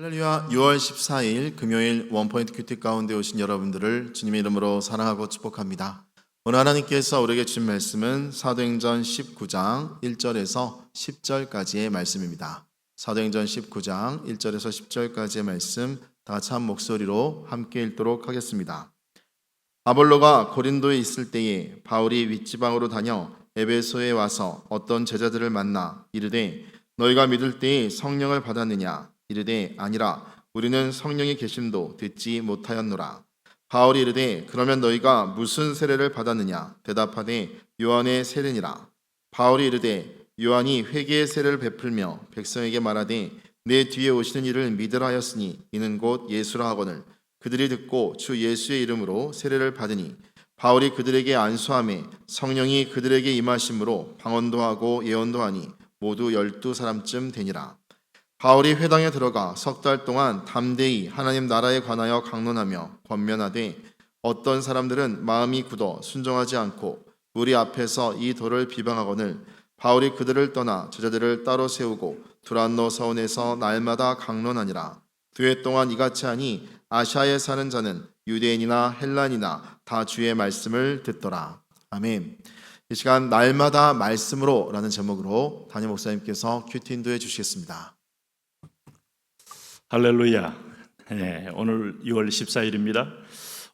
할렐루야. 6월 14일 금요일 원포인트 큐티 가운데 오신 여러분들을 주님의 이름으로 사랑하고 축복합니다. 오늘 하나님께서 우리에게 주신 말씀은 사도행전 19장 1절에서 10절까지의 말씀입니다. 사도행전 19장 1절에서 10절까지의 말씀 다 같이 한 목소리로 함께 읽도록 하겠습니다. 아볼로가 고린도에 있을 때에 바울이 윗지방으로 다녀 에베소에 와서 어떤 제자들을 만나 이르되 너희가 믿을 때에 성령을 받았느냐? 이르되 아니라 우리는 성령의 계심도 듣지 못하였노라. 바울이 이르되 그러면 너희가 무슨 세례를 받았느냐? 대답하되 요한의 세례니라. 바울이 이르되 요한이 회개의 세례를 베풀며 백성에게 말하되 내 뒤에 오시는 이를 믿으라 하였으니 이는 곧 예수라 하거늘 그들이 듣고 주 예수의 이름으로 세례를 받으니 바울이 그들에게 안수하매 성령이 그들에게 임하심으로 방언도 하고 예언도 하니 모두 12사람쯤 되니라. 바울이 회당에 들어가 석 달 동안 담대히 하나님 나라에 관하여 강론하며 권면하되 어떤 사람들은 마음이 굳어 순종하지 않고 우리 앞에서 이 도를 비방하거늘 바울이 그들을 떠나 제자들을 따로 세우고 두란노 서원에서 날마다 강론하니라. 2해 동안 이같이 하니 아시아에 사는 자는 유대인이나 헬란이나 다 주의 말씀을 듣더라. 아멘. 이 시간 날마다 말씀으로 라는 제목으로 담임 목사님께서 큐티 인도해 주시겠습니다. 할렐루야. 오늘 6월 14일입니다.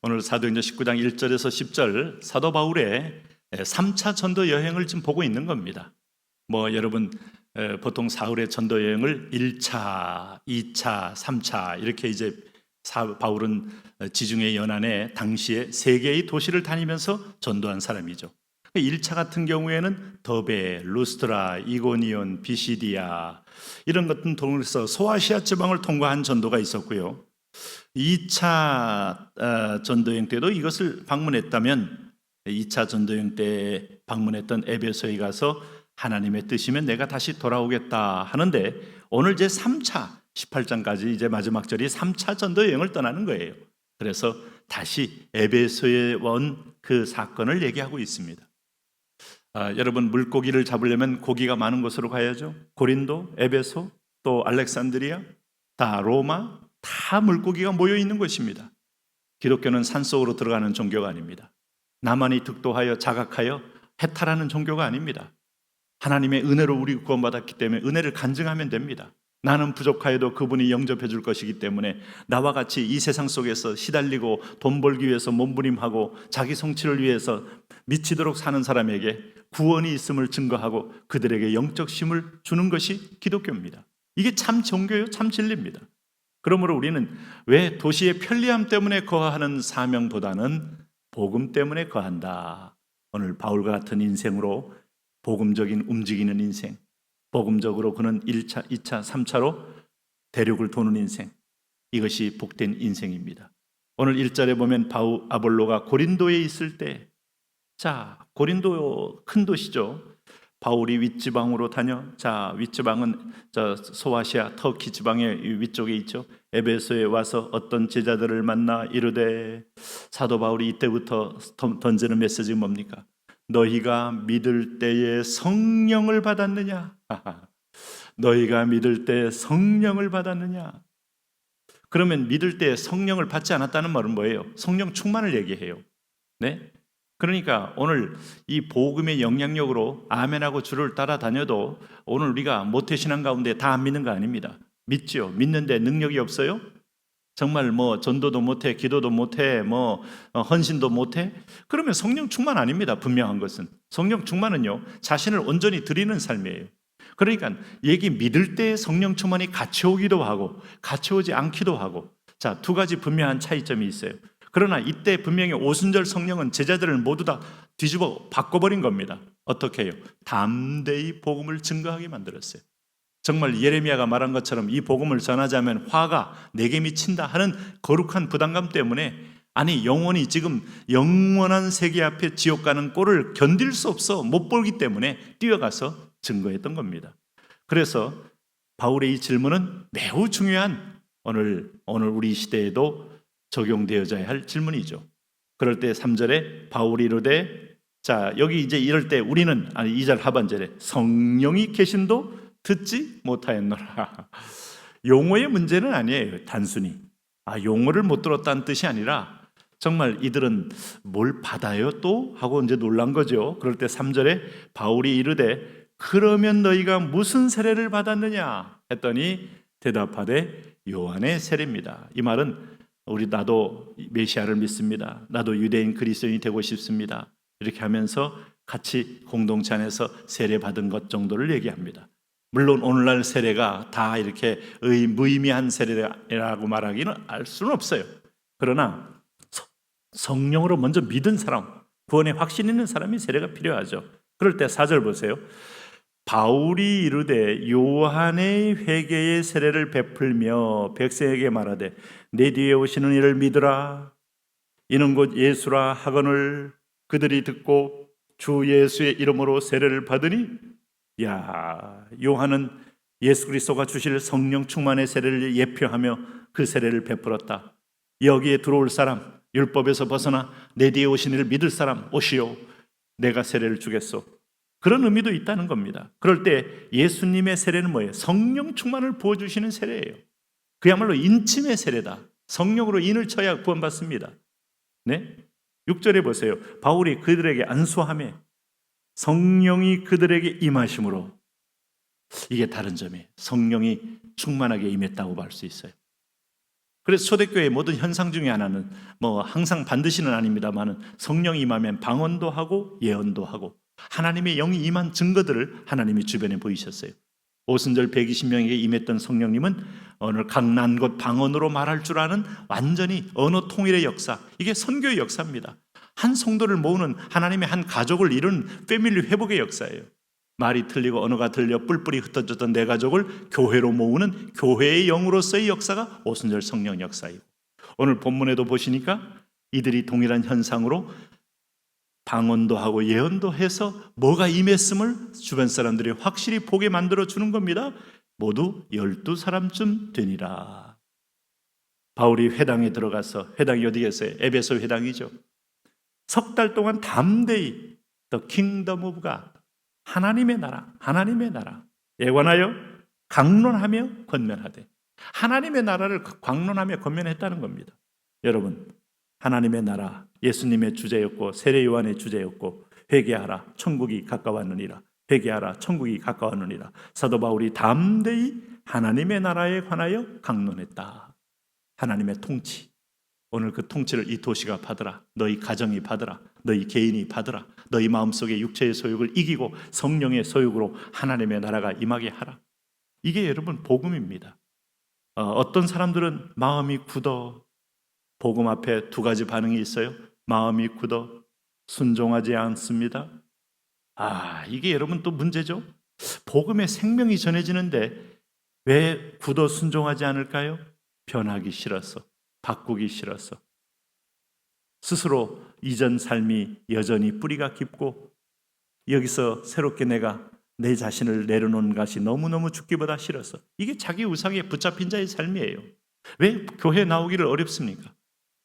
오늘 사도행전 19장 1절에서 10절 사도 바울의 3차 전도 여행을 지금 보고 있는 겁니다. 여러분 보통 사흘의 전도 여행을 1차, 2차, 3차 이렇게 이제 바울은 지중해 연안에 당시에 3개의 도시를 다니면서 전도한 사람이죠. 1차 같은 경우에는 더베, 루스트라, 이고니온, 비시디아 이런 것들을 통해서 소아시아 지방을 통과한 전도가 있었고요. 2차 전도여행 때도 이것을 방문했다면 2차 전도여행 때 방문했던 에베소에 가서 하나님의 뜻이면 내가 다시 돌아오겠다 하는데 오늘 제 3차 18장까지 이제 마지막 절이 3차 전도여행을 떠나는 거예요. 그래서 다시 에베소에 온 그 사건을 얘기하고 있습니다. 여러분 물고기를 잡으려면 고기가 많은 곳으로 가야죠. 고린도, 에베소, 또 알렉산드리아, 다 로마, 다 물고기가 모여 있는 곳입니다. 기독교는 산속으로 들어가는 종교가 아닙니다. 나만이 득도하여 자각하여 해탈하는 종교가 아닙니다. 하나님의 은혜로 우리 구원받았기 때문에 은혜를 간증하면 됩니다. 나는 부족하여도 그분이 영접해 줄 것이기 때문에 나와 같이 이 세상 속에서 시달리고 돈 벌기 위해서 몸부림하고 자기 성취를 위해서 미치도록 사는 사람에게 구원이 있음을 증거하고 그들에게 영적 힘을 주는 것이 기독교입니다. 이게 참 종교요, 참 진리입니다. 그러므로 우리는 왜 도시의 편리함 때문에 거하는 사명보다는 복음 때문에 거한다. 오늘 바울과 같은 인생으로 복음적인 움직이는 인생, 복음적으로 그는 1차, 2차, 3차로 대륙을 도는 인생, 이것이 복된 인생입니다. 오늘 1절에 보면 아볼로가 고린도에 있을 때, 고린도 큰 도시죠. 바울이 윗지방으로 다녀. 윗지방은 소아시아 터키 지방의 위쪽에 있죠. 에베소에 와서 어떤 제자들을 만나 이르되, 사도 바울이 이때부터 던지는 메시지가 뭡니까? 너희가 믿을 때에 성령을 받았느냐? 너희가 믿을 때 성령을 받았느냐? 그러면 믿을 때 성령을 받지 않았다는 말은 뭐예요? 성령 충만을 얘기해요. 네? 그러니까 오늘 이 복음의 영향력으로 아멘하고 주를 따라다녀도 오늘 우리가 모태신앙 가운데 다 안 믿는 거 아닙니다. 믿죠. 믿는데 능력이 없어요? 정말 전도도 못해, 기도도 못해, 헌신도 못해? 그러면 성령 충만 아닙니다. 분명한 것은 성령 충만은요 자신을 온전히 드리는 삶이에요. 그러니까 얘기 믿을 때 성령 충만이 같이 오기도 하고 같이 오지 않기도 하고, 두 가지 분명한 차이점이 있어요. 그러나 이때 분명히 오순절 성령은 제자들을 모두 다 뒤집어 바꿔버린 겁니다. 어떻게 해요? 담대히 복음을 증거하게 만들었어요. 정말 예레미야가 말한 것처럼 이 복음을 전하자면 화가 내게 미친다 하는 거룩한 부담감 때문에, 아니 영원히 지금 영원한 세계 앞에 지옥 가는 꼴을 견딜 수 없어 못 보기 때문에 뛰어가서 증거했던 겁니다. 그래서 바울의 이 질문은 매우 중요한 오늘 우리 시대에도 적용되어져야 할 질문이죠. 그럴 때 3절에 바울이 이르되, 여기 이제 이럴 때 우리는 2절 하반절에 성령이 계심도 듣지 못하였노라. 용어의 문제는 아니에요. 단순히 용어를 못 들었다는 뜻이 아니라 정말 이들은 뭘 받아요 또? 하고 이제 놀란 거죠. 그럴 때 3절에 바울이 이르되 그러면 너희가 무슨 세례를 받았느냐 했더니 대답하되 요한의 세례입니다. 이 말은 나도 메시아를 믿습니다. 나도 유대인 그리스도인이 되고 싶습니다. 이렇게 하면서 같이 공동체 안에서 세례 받은 것 정도를 얘기합니다. 물론 오늘날 세례가 다 이렇게 무의미한 세례라고 말하기는 알 수는 없어요. 그러나 성령으로 먼저 믿은 사람, 구원에 확신 있는 사람이 세례가 필요하죠. 그럴 때 4절 보세요. 바울이 이르되 요한의 회개의 세례를 베풀며 백성에게 말하되 내 뒤에 오시는 이를 믿으라. 이는 곧 예수라 하거늘 그들이 듣고 주 예수의 이름으로 세례를 받으니 요한은 예수 그리스도가 주실 성령 충만의 세례를 예표하며 그 세례를 베풀었다. 여기에 들어올 사람, 율법에서 벗어나 내 뒤에 오신 이를 믿을 사람 오시오. 내가 세례를 주겠소. 그런 의미도 있다는 겁니다. 그럴 때 예수님의 세례는 뭐예요? 성령 충만을 부어주시는 세례예요. 그야말로 인침의 세례다. 성령으로 인을 쳐야 구원받습니다. 네? 6절에 보세요. 바울이 그들에게 안수하며 성령이 그들에게 임하심으로, 이게 다른 점이에요. 성령이 충만하게 임했다고 말 수 있어요. 그래서 초대교회의 모든 현상 중에 하나는 항상 반드시는 아닙니다만 성령이 임하면 방언도 하고 예언도 하고 하나님의 영이 임한 증거들을 하나님이 주변에 보이셨어요. 오순절 120명에게 임했던 성령님은 오늘 각 난 곳 방언으로 말할 줄 아는 완전히 언어 통일의 역사, 이게 선교의 역사입니다. 한 성도를 모으는 하나님의 한 가족을 이룬 패밀리 회복의 역사예요. 말이 틀리고 언어가 틀려 뿔뿔이 흩어졌던 내 가족을 교회로 모으는 교회의 영으로서의 역사가 오순절 성령 역사이고, 오늘 본문에도 보시니까 이들이 동일한 현상으로 방언도 하고 예언도 해서 뭐가 임했음을 주변 사람들이 확실히 보게 만들어 주는 겁니다. 모두 12사람쯤 되니라. 바울이 회당에 들어가서, 회당이 어디겠어요? 에베소 회당이죠. 석 달 동안 담대히 The Kingdom of God, 하나님의 나라 예관하여 강론하며 권면하되, 하나님의 나라를 강론하며 권면했다는 겁니다. 여러분, 하나님의 나라, 예수님의 주제였고 세례 요한의 주제였고, 회개하라 천국이 가까웠느니라, 회개하라 천국이 가까웠느니라. 사도 바울이 담대히 하나님의 나라에 관하여 강론했다. 하나님의 통치, 오늘 그 통치를 이 도시가 받으라, 너희 가정이 받으라, 너희 개인이 받으라. 너희 마음속에 육체의 소욕을 이기고 성령의 소욕으로 하나님의 나라가 임하게 하라. 이게 여러분 복음입니다. 어떤 사람들은 마음이 굳어, 복음 앞에 두 가지 반응이 있어요. 마음이 굳어 순종하지 않습니다. 이게 여러분 또 문제죠. 복음의 생명이 전해지는데 왜 굳어 순종하지 않을까요? 변하기 싫어서, 바꾸기 싫어서, 스스로 이전 삶이 여전히 뿌리가 깊고 여기서 새롭게 내가 내 자신을 내려놓는 것이 너무너무 죽기보다 싫어서, 이게 자기 우상에 붙잡힌 자의 삶이에요. 왜 교회 나오기를 어렵습니까?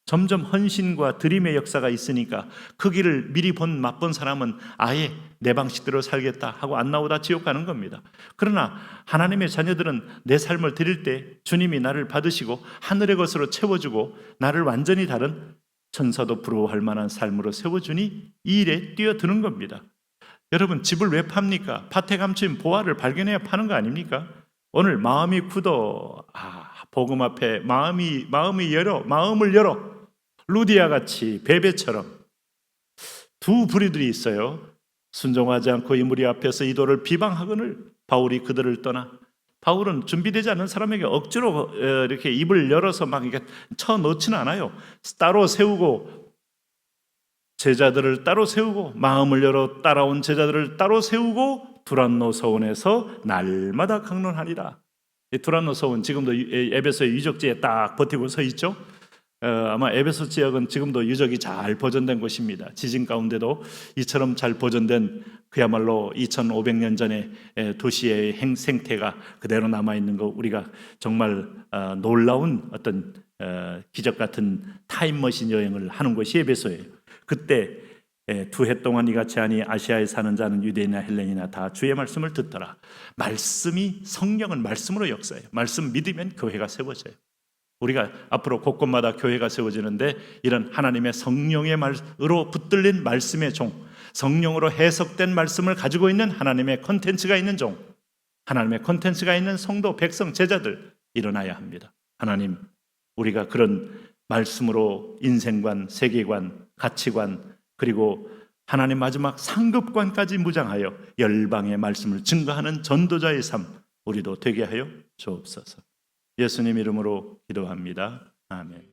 점점 헌신과 드림의 역사가 있으니까 그 길을 미리 맛본 사람은 아예 내 방식대로 살겠다 하고 안 나오다 지옥 가는 겁니다. 그러나 하나님의 자녀들은 내 삶을 드릴 때 주님이 나를 받으시고 하늘의 것으로 채워주고 나를 완전히 다른 천사도 부러워할 만한 삶으로 세워주니 이 일에 뛰어드는 겁니다. 여러분, 집을 왜 팝니까? 밭에 감춘 보화를 발견해야 파는 거 아닙니까? 오늘 마음이 굳어, 복음 앞에 마음을 열어. 루디아 같이 베베처럼 두 부류들이 있어요. 순종하지 않고 이 무리 앞에서 이도를 비방하거늘 바울이 그들을 떠나, 바울은 준비되지 않은 사람에게 억지로 이렇게 입을 열어서 막 이렇게 쳐넣지는 않아요. 따로 세우고, 제자들을 따로 세우고, 마음을 열어 따라온 제자들을 따로 세우고 두란노 서원에서 날마다 강론하니라. 두란노 서원 지금도 에베소의 유적지에 딱 버티고 서 있죠. 아마 에베소 지역은 지금도 유적이 잘 보존된 곳입니다. 지진 가운데도 이처럼 잘 보존된, 그야말로 2500년 전에 도시의 생태가 그대로 남아있는 거, 우리가 정말 놀라운 어떤 기적 같은 타임머신 여행을 하는 곳이 에베소예요. 그때 두 해 동안 이같이 하니 아시아에 사는 자는 유대인이나 헬레인이나 다 주의 말씀을 듣더라. 말씀이, 성령은 말씀으로 역사해요. 말씀 믿으면 교회가 세워져요. 우리가 앞으로 곳곳마다 교회가 세워지는데 이런 하나님의 성령의 말으로 붙들린 말씀의 종, 성령으로 해석된 말씀을 가지고 있는 하나님의 콘텐츠가 있는 종, 하나님의 콘텐츠가 있는 성도, 백성, 제자들 일어나야 합니다. 하나님, 우리가 그런 말씀으로 인생관, 세계관, 가치관, 그리고 하나님 마지막 상급관까지 무장하여 열방의 말씀을 증거하는 전도자의 삶, 우리도 되게 하여 주옵소서. 예수님 이름으로 기도합니다. 아멘.